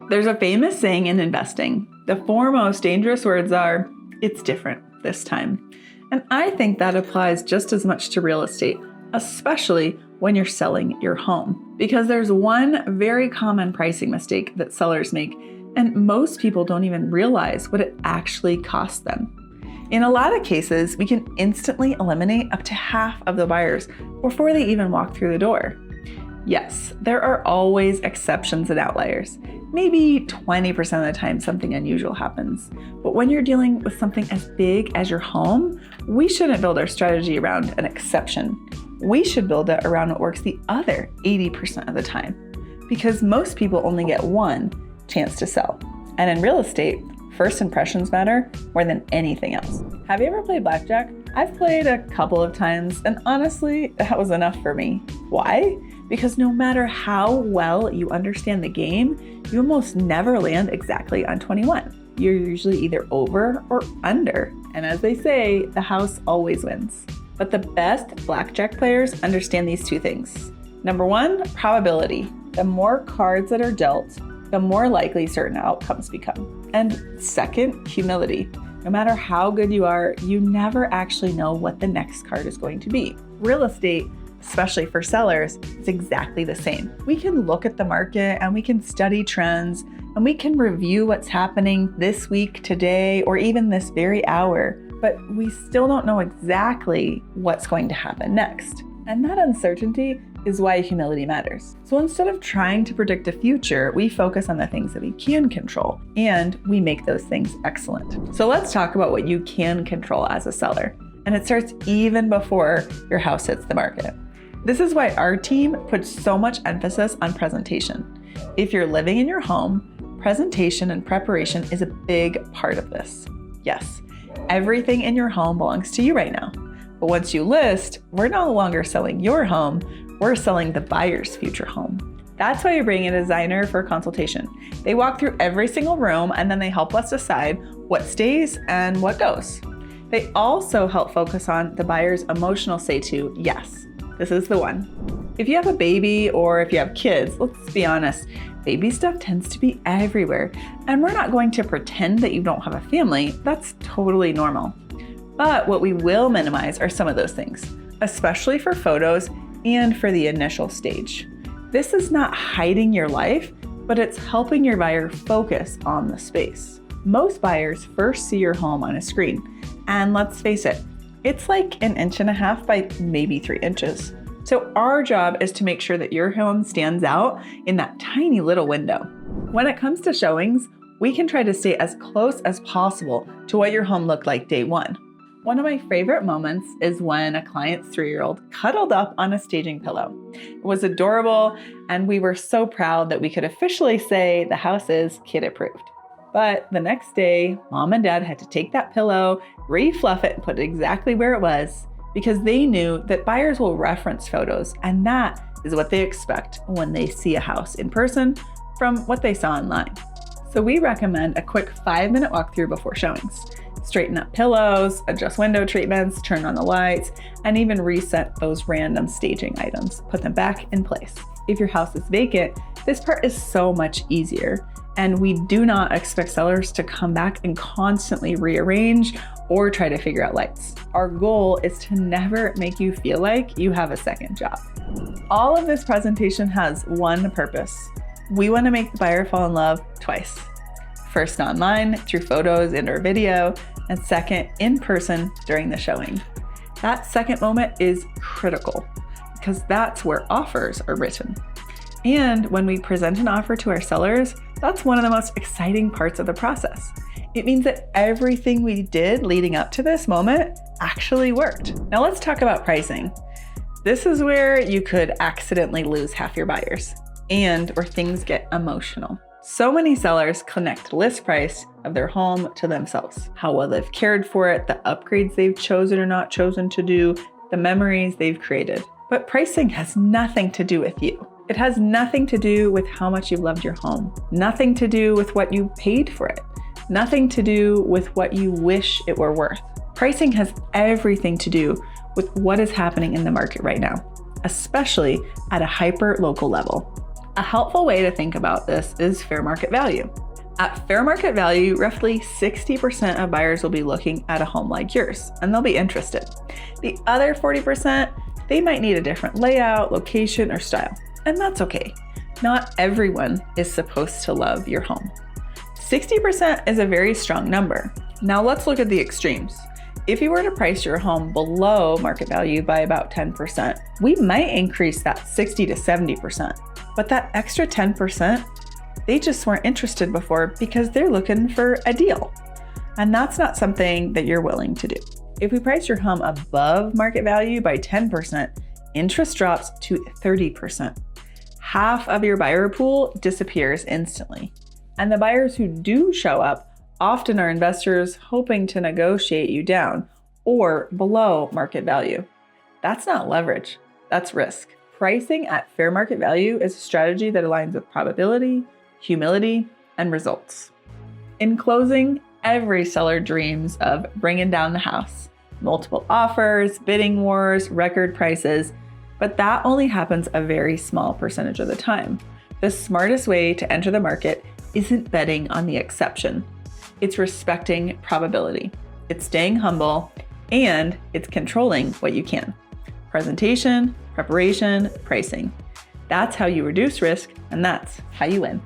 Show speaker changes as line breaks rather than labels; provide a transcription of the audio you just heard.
There's a famous saying in investing. The four most dangerous words are, "It's different this time." And I think that applies just as much to real estate, especially when you're selling your home. Because there's one very common pricing mistake that sellers make, and most people don't even realize what it actually costs them. In a lot of cases, we can instantly eliminate up to half of the buyers before they even walk through the door. Yes, there are always exceptions and outliers. Maybe 20% of the time something unusual happens. But when you're dealing with something as big as your home, we shouldn't build our strategy around an exception. We should build it around what works the other 80% of the time. Because most people only get one chance to sell. And in real estate, first impressions matter more than anything else. Have you ever played blackjack? I've played a couple of times, and honestly, that was enough for me. Why? Because no matter how well you understand the game, you almost never land exactly on 21. You're usually either over or under. And as they say, the house always wins. But the best blackjack players understand these two things. Number one, probability. The more cards that are dealt, the more likely certain outcomes become. And second, humility. No matter how good you are, you never actually know what the next card is going to be. Real estate, especially for sellers, is exactly the same. We can look at the market and we can study trends and we can review what's happening this week, today, or even this very hour, but we still don't know exactly what's going to happen next. And that uncertainty is why humility matters. So instead of trying to predict the future, we focus on the things that we can control, and we make those things excellent. So let's talk about what you can control as a seller. And it starts even before your house hits the market. This is why our team puts so much emphasis on presentation. If you're living in your home, presentation and preparation is a big part of this. Yes, everything in your home belongs to you right now. But once you list, we're no longer selling your home, we're selling the buyer's future home. That's why you bring in a designer for a consultation. They walk through every single room and then they help us decide what stays and what goes. They also help focus on the buyer's emotional say to, yes, this is the one. If you have a baby or if you have kids, let's be honest, baby stuff tends to be everywhere. And we're not going to pretend that you don't have a family. That's totally normal. But what we will minimize are some of those things, especially for photos and for the initial stage. This is not hiding your life, but it's helping your buyer focus on the space. Most buyers first see your home on a screen, and let's face it, it's like 1.5 inches by maybe 3 inches. So our job is to make sure that your home stands out in that tiny little window. When it comes to showings, we can try to stay as close as possible to what your home looked like day one. One of my favorite moments is when a client's 3-year-old cuddled up on a staging pillow. It was adorable, and we were so proud that we could officially say the house is kid approved. But the next day, mom and dad had to take that pillow, refluff it, and put it exactly where it was, because they knew that buyers will reference photos, and that is what they expect when they see a house in person from what they saw online. So we recommend a quick 5-minute walkthrough before showings. Straighten up pillows, adjust window treatments, turn on the lights, and even reset those random staging items. Put them back in place. If your house is vacant, this part is so much easier. And we do not expect sellers to come back and constantly rearrange or try to figure out lights. Our goal is to never make you feel like you have a second job. All of this presentation has one purpose. We want to make the buyer fall in love twice. First online through photos and or video, and second in person during the showing. That second moment is critical because that's where offers are written. And when we present an offer to our sellers, that's one of the most exciting parts of the process. It means that everything we did leading up to this moment actually worked. Now let's talk about pricing. This is where you could accidentally lose half your buyers and where things get emotional. So many sellers connect list price of their home to themselves, how well they've cared for it, the upgrades they've chosen or not chosen to do, the memories they've created. But pricing has nothing to do with you. It has nothing to do with how much you loved your home, nothing to do with what you paid for it, nothing to do with what you wish it were worth. Pricing has everything to do with what is happening in the market right now, especially at a hyper local level. A helpful way to think about this is fair market value. At fair market value, roughly 60% of buyers will be looking at a home like yours, and they'll be interested. The other 40%, they might need a different layout, location, or style, and that's okay. Not everyone is supposed to love your home. 60% is a very strong number. Now let's look at the extremes. If you were to price your home below market value by about 10%, we might increase that 60 to 70%. But that extra 10%, they just weren't interested before because they're looking for a deal. And that's not something that you're willing to do. If we price your home above market value by 10%, interest drops to 30%. Half of your buyer pool disappears instantly. And the buyers who do show up often are investors hoping to negotiate you down or below market value. That's not leverage, that's risk. Pricing at fair market value is a strategy that aligns with probability, humility, and results. In closing, every seller dreams of bringing down the house. Multiple offers, bidding wars, record prices, but that only happens a very small percentage of the time. The smartest way to enter the market isn't betting on the exception. It's respecting probability. It's staying humble, and it's controlling what you can. Presentation, preparation, pricing. That's how you reduce risk, and that's how you win.